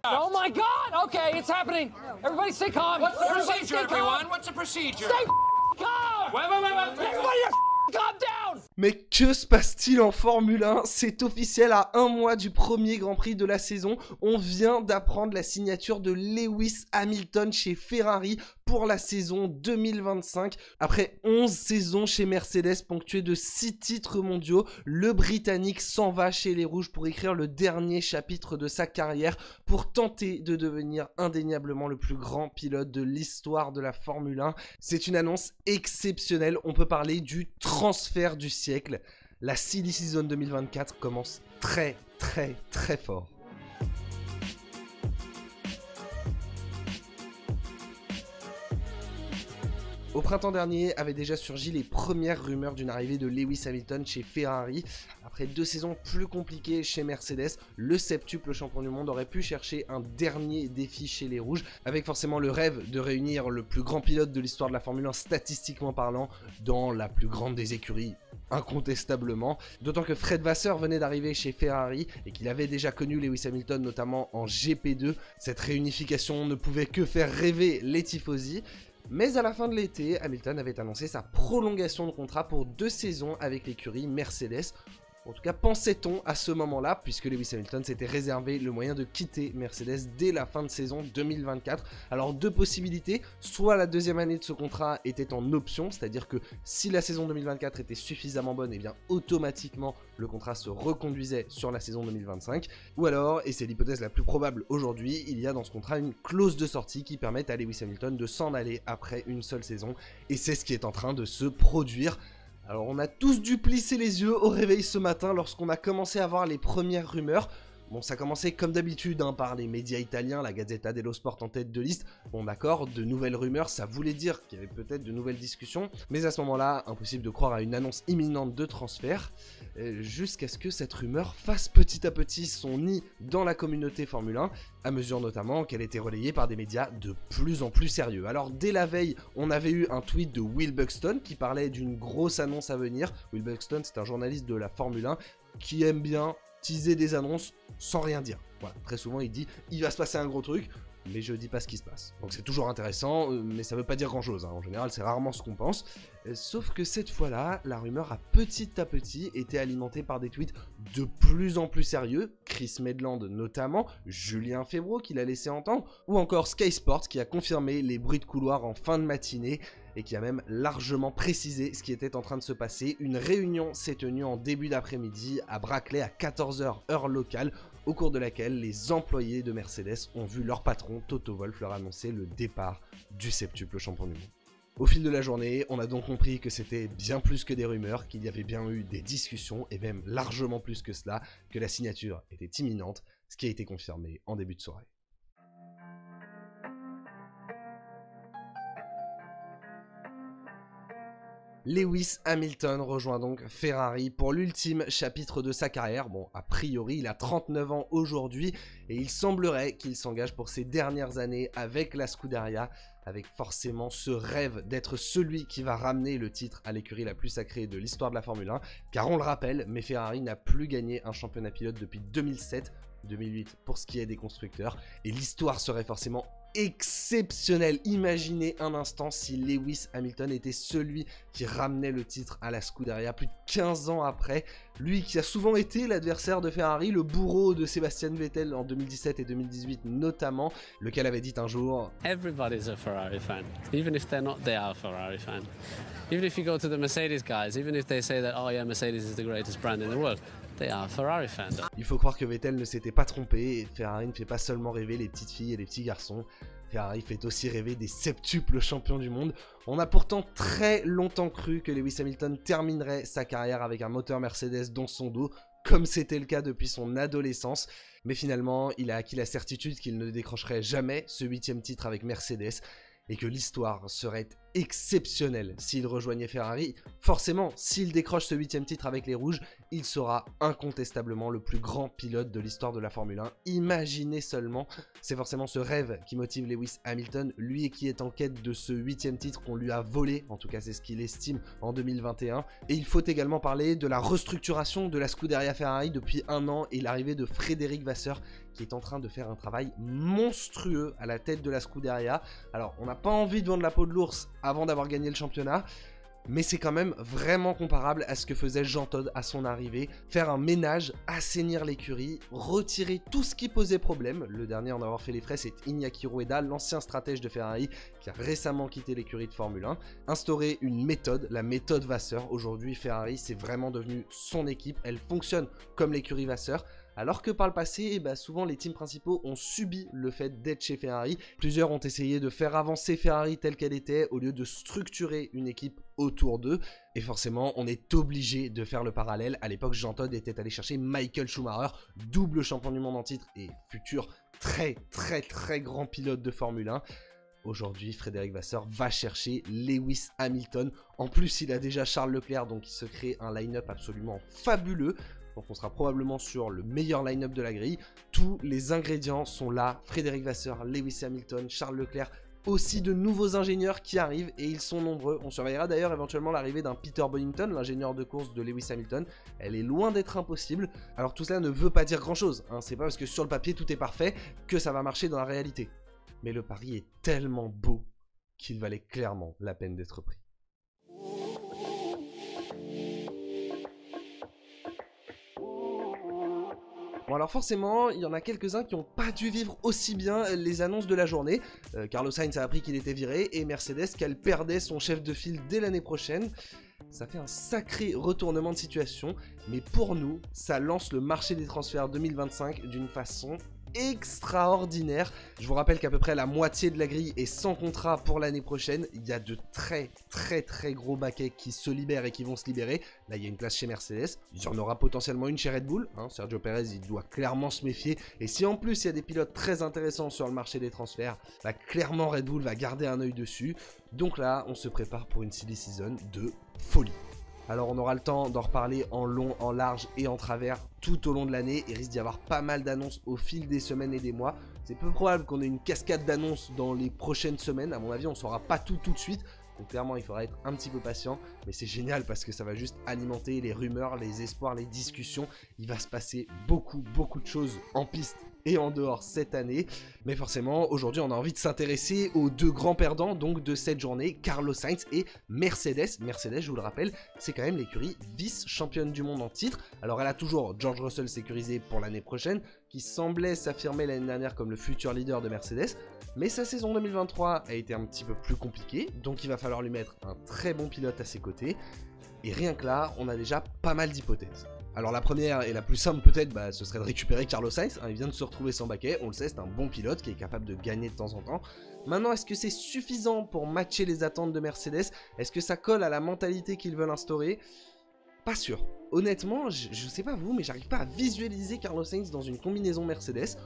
Oh my God! Okay, it's happening. Everybody stay calm. What's the Everybody procedure, stay calm. everyone? What's the procedure? Stay calm. Wait. Everybody calm down. Mais que se passe-t-il en Formule 1? C'est officiel, à un mois du premier Grand Prix de la saison, on vient d'apprendre la signature de Lewis Hamilton chez Ferrari pour la saison 2025. Après 11 saisons chez Mercedes ponctuées de 6 titres mondiaux, le Britannique s'en va chez les Rouges pour écrire le dernier chapitre de sa carrière pour tenter de devenir indéniablement le plus grand pilote de l'histoire de la Formule 1. C'est une annonce exceptionnelle, on peut parler du transfert du siècle. La Silly Season 2024 commence très fort. Au printemps dernier avaient déjà surgi les premières rumeurs d'une arrivée de Lewis Hamilton chez Ferrari. Après 2 saisons plus compliquées chez Mercedes, le septuple champion du monde aurait pu chercher un dernier défi chez les Rouges, avec forcément le rêve de réunir le plus grand pilote de l'histoire de la Formule 1 statistiquement parlant dans la plus grande des écuries, incontestablement. D'autant que Fred Vasseur venait d'arriver chez Ferrari et qu'il avait déjà connu Lewis Hamilton notamment en GP2. Cette réunification ne pouvait que faire rêver les tifosi. Mais à la fin de l'été, Hamilton avait annoncé sa prolongation de contrat pour 2 saisons avec l'écurie Mercedes. En tout cas, pensait-on à ce moment-là, puisque Lewis Hamilton s'était réservé le moyen de quitter Mercedes dès la fin de saison 2024. Alors 2 possibilités, soit la 2e année de ce contrat était en option, c'est-à-dire que si la saison 2024 était suffisamment bonne, et bien automatiquement le contrat se reconduisait sur la saison 2025. Ou alors, et c'est l'hypothèse la plus probable aujourd'hui, il y a dans ce contrat une clause de sortie qui permet à Lewis Hamilton de s'en aller après une seule saison. Et c'est ce qui est en train de se produire. Alors on a tous dû plisser les yeux au réveil ce matin lorsqu'on a commencé à voir les premières rumeurs. Bon, ça commençait comme d'habitude par les médias italiens, la Gazzetta dello Sport en tête de liste. Bon d'accord, de nouvelles rumeurs, ça voulait dire qu'il y avait peut-être de nouvelles discussions. Mais à ce moment-là, impossible de croire à une annonce imminente de transfert. Jusqu'à ce que cette rumeur fasse petit à petit son nid dans la communauté Formule 1, à mesure notamment qu'elle était relayée par des médias de plus en plus sérieux. Alors dès la veille, on avait eu un tweet de Will Buxton qui parlait d'une grosse annonce à venir. Will Buxton, c'est un journaliste de la Formule 1 qui aime bien teaser des annonces sans rien dire. Voilà, très souvent il dit il va se passer un gros truc, mais je dis pas ce qui se passe. Donc c'est toujours intéressant, mais ça veut pas dire grand chose. En général, c'est rarement ce qu'on pense. Sauf que cette fois-là, la rumeur a petit à petit été alimentée par des tweets de plus en plus sérieux. Chris Medland notamment, Julien Febvre qui l'a laissé entendre, ou encore Sky Sports qui a confirmé les bruits de couloir en fin de matinée et qui a même largement précisé ce qui était en train de se passer. Une réunion s'est tenue en début d'après-midi à Brackley à 14 h heure locale, au cours de laquelle les employés de Mercedes ont vu leur patron Toto Wolff leur annoncer le départ du septuple champion du monde. Au fil de la journée, on a donc compris que c'était bien plus que des rumeurs, qu'il y avait bien eu des discussions, et même largement plus que cela, que la signature était imminente, ce qui a été confirmé en début de soirée. Lewis Hamilton rejoint donc Ferrari pour l'ultime chapitre de sa carrière. Bon, a priori, il a 39 ans aujourd'hui et il semblerait qu'il s'engage pour ses dernières années avec la Scuderia, avec forcément ce rêve d'être celui qui va ramener le titre à l'écurie la plus sacrée de l'histoire de la Formule 1. Car on le rappelle, mais Ferrari n'a plus gagné un championnat pilote depuis 2007, 2008 pour ce qui est des constructeurs. Et l'histoire serait forcément exceptionnel. Imaginez un instant si Lewis Hamilton était celui qui ramenait le titre à la Scuderia plus de 15 ans après. Lui qui a souvent été l'adversaire de Ferrari, le bourreau de Sebastian Vettel en 2017 et 2018 notamment, lequel avait dit un jour « Everybody's a Ferrari fan. Even if they're not, they are a Ferrari fan. Even if you go to the Mercedes guys, even if they say that, oh yeah, Mercedes is the greatest brand in the world, they are a Ferrari fan. » Il faut croire que Vettel ne s'était pas trompé et Ferrari ne fait pas seulement rêver les petites filles et les petits garçons. Ferrari fait aussi rêver des septuples champions du monde. On a pourtant très longtemps cru que Lewis Hamilton terminerait sa carrière avec un moteur Mercedes dans son dos, comme c'était le cas depuis son adolescence. Mais finalement, il a acquis la certitude qu'il ne décrocherait jamais ce 8e titre avec Mercedes et que l'histoire serait exceptionnel s'il rejoignait Ferrari. Forcément, s'il décroche ce 8e titre avec les Rouges, il sera incontestablement le plus grand pilote de l'histoire de la Formule 1. Imaginez seulement, c'est forcément ce rêve qui motive Lewis Hamilton, lui qui est en quête de ce 8e titre qu'on lui a volé, en tout cas c'est ce qu'il estime en 2021. Et il faut également parler de la restructuration de la Scuderia Ferrari depuis un an et l'arrivée de Frédéric Vasseur qui est en train de faire un travail monstrueux à la tête de la Scuderia. Alors on n'a pas envie de vendre la peau de l'ours avant d'avoir gagné le championnat, mais c'est quand même vraiment comparable à ce que faisait Jean Todt à son arrivée. Faire un ménage, assainir l'écurie, retirer tout ce qui posait problème. Le dernier à en avoir fait les frais, c'est Iñaki Rueda, l'ancien stratège de Ferrari qui a récemment quitté l'écurie de Formule 1. Instaurer une méthode, la méthode Vasseur. Aujourd'hui, Ferrari, c'est vraiment devenu son équipe. Elle fonctionne comme l'écurie Vasseur. Alors que par le passé, souvent les teams principaux ont subi le fait d'être chez Ferrari. Plusieurs ont essayé de faire avancer Ferrari telle qu'elle était au lieu de structurer une équipe autour d'eux. Et forcément, on est obligé de faire le parallèle. À l'époque, Jean Todt était allé chercher Michael Schumacher, double champion du monde en titre et futur très grand pilote de Formule 1. Aujourd'hui, Frédéric Vasseur va chercher Lewis Hamilton. En plus, il a déjà Charles Leclerc, donc il se crée un line-up absolument fabuleux. Donc on sera probablement sur le meilleur line-up de la grille. Tous les ingrédients sont là. Frédéric Vasseur, Lewis Hamilton, Charles Leclerc, aussi de nouveaux ingénieurs qui arrivent et ils sont nombreux. On surveillera d'ailleurs éventuellement l'arrivée d'un Peter Bonington, l'ingénieur de course de Lewis Hamilton. Elle est loin d'être impossible. Alors tout cela ne veut pas dire grand chose, hein. C'est pas parce que sur le papier tout est parfait que ça va marcher dans la réalité. Mais le pari est tellement beau qu'il valait clairement la peine d'être pris. Bon alors forcément, il y en a quelques-uns qui n'ont pas dû vivre aussi bien les annonces de la journée. Carlos Sainz a appris qu'il était viré et Mercedes qu'elle perdait son chef de file dès l'année prochaine. Ça fait un sacré retournement de situation, mais pour nous, ça lance le marché des transferts 2025 d'une façon extraordinaire. Je vous rappelle qu'à peu près la moitié de la grille est sans contrat pour l'année prochaine. Il y a de très gros baquets qui se libèrent et qui vont se libérer. Là, il y a une place chez Mercedes. Il y en aura potentiellement une chez Red Bull. Sergio Perez, il doit clairement se méfier. Et si en plus, il y a des pilotes très intéressants sur le marché des transferts, clairement Red Bull va garder un œil dessus. Donc là, on se prépare pour une silly season de folie. Alors on aura le temps d'en reparler en long, en large et en travers tout au long de l'année. Il risque d'y avoir pas mal d'annonces au fil des semaines et des mois. C'est peu probable qu'on ait une cascade d'annonces dans les prochaines semaines. À mon avis, on ne saura pas tout de suite. Donc clairement, il faudra être un petit peu patient. Mais c'est génial parce que ça va juste alimenter les rumeurs, les espoirs, les discussions. Il va se passer beaucoup de choses en piste et en dehors cette année. Mais forcément, aujourd'hui, on a envie de s'intéresser aux deux grands perdants donc de cette journée, Carlos Sainz et Mercedes. Mercedes, je vous le rappelle, c'est quand même l'écurie vice-championne du monde en titre. Alors elle a toujours George Russell sécurisé pour l'année prochaine, qui semblait s'affirmer l'année dernière comme le futur leader de Mercedes. Mais sa saison 2023 a été un petit peu plus compliquée, donc il va falloir lui mettre un très bon pilote à ses côtés. Et rien que là, on a déjà pas mal d'hypothèses. Alors la première et la plus simple peut-être, ce serait de récupérer Carlos Sainz. Il vient de se retrouver sans baquet, on le sait, c'est un bon pilote qui est capable de gagner de temps en temps. Maintenant, est-ce que c'est suffisant pour matcher les attentes de Mercedes? Est-ce que ça colle à la mentalité qu'ils veulent instaurer? Pas sûr. Honnêtement, je sais pas vous, mais j'arrive pas à visualiser Carlos Sainz dans une combinaison Mercedes.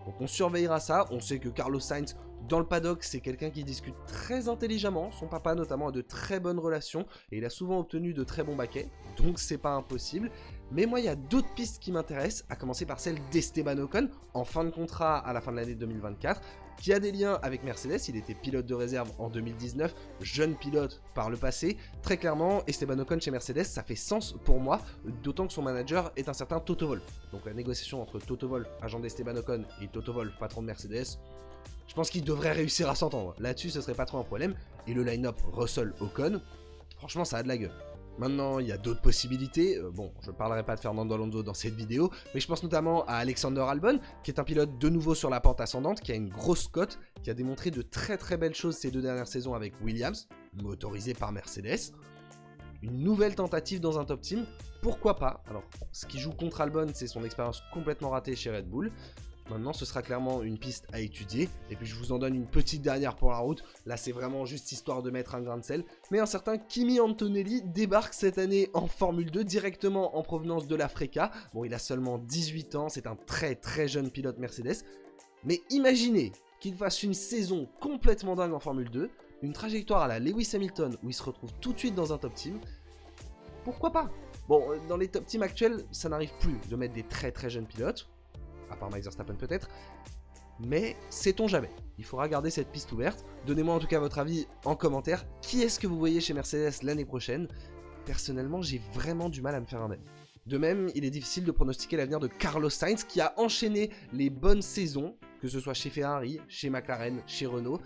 Donc on surveillera ça. On sait que Carlos Sainz, dans le paddock, c'est quelqu'un qui discute très intelligemment. Son papa notamment a de très bonnes relations et il a souvent obtenu de très bons baquets. Donc c'est pas impossible. Mais moi, il y a d'autres pistes qui m'intéressent, à commencer par celle d'Esteban Ocon, en fin de contrat à la fin de l'année 2024, qui a des liens avec Mercedes. Il était pilote de réserve en 2019, jeune pilote par le passé. Très clairement, Esteban Ocon chez Mercedes, ça fait sens pour moi, d'autant que son manager est un certain Toto Wolff. Donc la négociation entre Toto Wolff, agent d'Esteban Ocon, et Toto Wolff, patron de Mercedes, je pense qu'ils devraient réussir à s'entendre. Là-dessus, ce serait pas trop un problème. Et le line-up Russell-Ocon, franchement, ça a de la gueule. Maintenant, il y a d'autres possibilités. Bon, je ne parlerai pas de Fernando Alonso dans cette vidéo, mais je pense notamment à Alexander Albon, qui est un pilote de nouveau sur la pente ascendante, qui a une grosse cote, qui a démontré de très belles choses ces 2 dernières saisons avec Williams, motorisé par Mercedes. Une nouvelle tentative dans un top team, pourquoi pas? Alors, ce qui joue contre Albon, c'est son expérience complètement ratée chez Red Bull. Maintenant, ce sera clairement une piste à étudier. Et puis, je vous en donne une petite dernière pour la route. Là, c'est vraiment juste histoire de mettre un grain de sel. Mais un certain Kimi Antonelli débarque cette année en Formule 2, directement en provenance de la FRECA. Bon, il a seulement 18 ans. C'est un très jeune pilote Mercedes. Mais imaginez qu'il fasse une saison complètement dingue en Formule 2. une trajectoire à la Lewis Hamilton où il se retrouve tout de suite dans un top team, pourquoi pas? Bon, dans les top teams actuels, ça n'arrive plus de mettre des très jeunes pilotes, à part Max Verstappen peut-être, mais sait-on jamais. Il faudra garder cette piste ouverte. Donnez-moi en tout cas votre avis en commentaire. Qui est-ce que vous voyez chez Mercedes l'année prochaine? Personnellement, j'ai vraiment du mal à me faire un avis. De même, il est difficile de pronostiquer l'avenir de Carlos Sainz qui a enchaîné les bonnes saisons, que ce soit chez Ferrari, chez McLaren, chez Renault,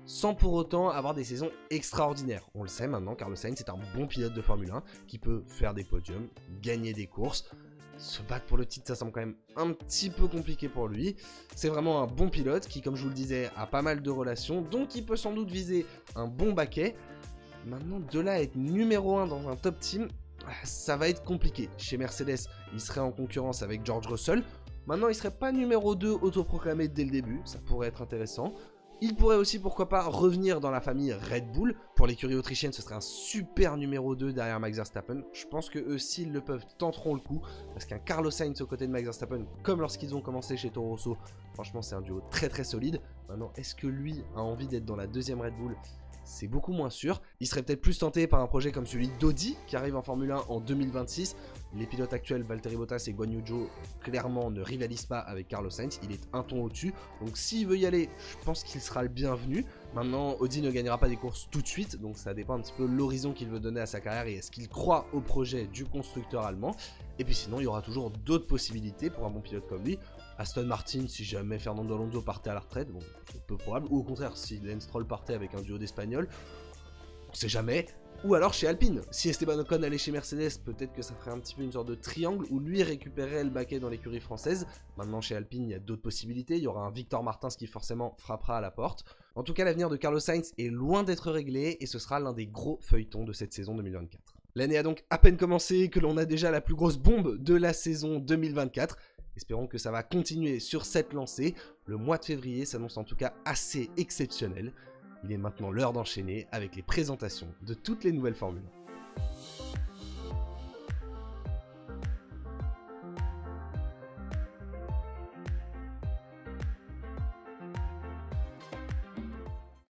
sans pour autant avoir des saisons extraordinaires. On le sait maintenant, Carlos Sainz est un bon pilote de Formule 1 qui peut faire des podiums, gagner des courses. Se battre pour le titre, ça semble quand même un petit peu compliqué pour lui. C'est vraiment un bon pilote qui, comme je vous le disais, a pas mal de relations, donc il peut sans doute viser un bon baquet. Maintenant, de là à être numéro 1 dans un top team, ça va être compliqué. Chez Mercedes, il serait en concurrence avec George Russell. Maintenant, il serait pas numéro 2 autoproclamé dès le début, ça pourrait être intéressant. Il pourrait aussi, pourquoi pas, revenir dans la famille Red Bull. Pour l'écurie autrichienne, ce serait un super numéro 2 derrière Max Verstappen. Je pense que eux, s'ils le peuvent, tenteront le coup. Parce qu'un Carlos Sainz aux côtés de Max Verstappen, comme lorsqu'ils ont commencé chez Toro Rosso, franchement, c'est un duo très solide. Maintenant, est-ce que lui a envie d'être dans la deuxième Red Bull ? C'est beaucoup moins sûr. Il serait peut-être plus tenté par un projet comme celui d'Audi qui arrive en Formule 1 en 2026. Les pilotes actuels, Valtteri Bottas et Guan Yu Zhou, clairement ne rivalisent pas avec Carlos Sainz. Il est un ton au-dessus. Donc s'il veut y aller, je pense qu'il sera le bienvenu. Maintenant, Audi ne gagnera pas des courses tout de suite. Donc ça dépend un petit peu de l'horizon qu'il veut donner à sa carrière et est-ce qu'il croit au projet du constructeur allemand. Et puis sinon, il y aura toujours d'autres possibilités pour un bon pilote comme lui. Aston Martin, si jamais Fernando Alonso partait à la retraite, bon, c'est peu probable. Ou au contraire, si Lance Stroll partait avec un duo d'Espagnols, on sait jamais. Ou alors chez Alpine, si Esteban Ocon allait chez Mercedes, peut-être que ça ferait un petit peu une sorte de triangle où lui récupérerait le baquet dans l'écurie française. Maintenant chez Alpine, il y a d'autres possibilités, il y aura un Victor Martins qui forcément frappera à la porte. En tout cas, l'avenir de Carlos Sainz est loin d'être réglé et ce sera l'un des gros feuilletons de cette saison 2024. L'année a donc à peine commencé que l'on a déjà la plus grosse bombe de la saison 2024. Espérons que ça va continuer sur cette lancée. Le mois de février s'annonce en tout cas assez exceptionnel. Il est maintenant l'heure d'enchaîner avec les présentations de toutes les nouvelles formules.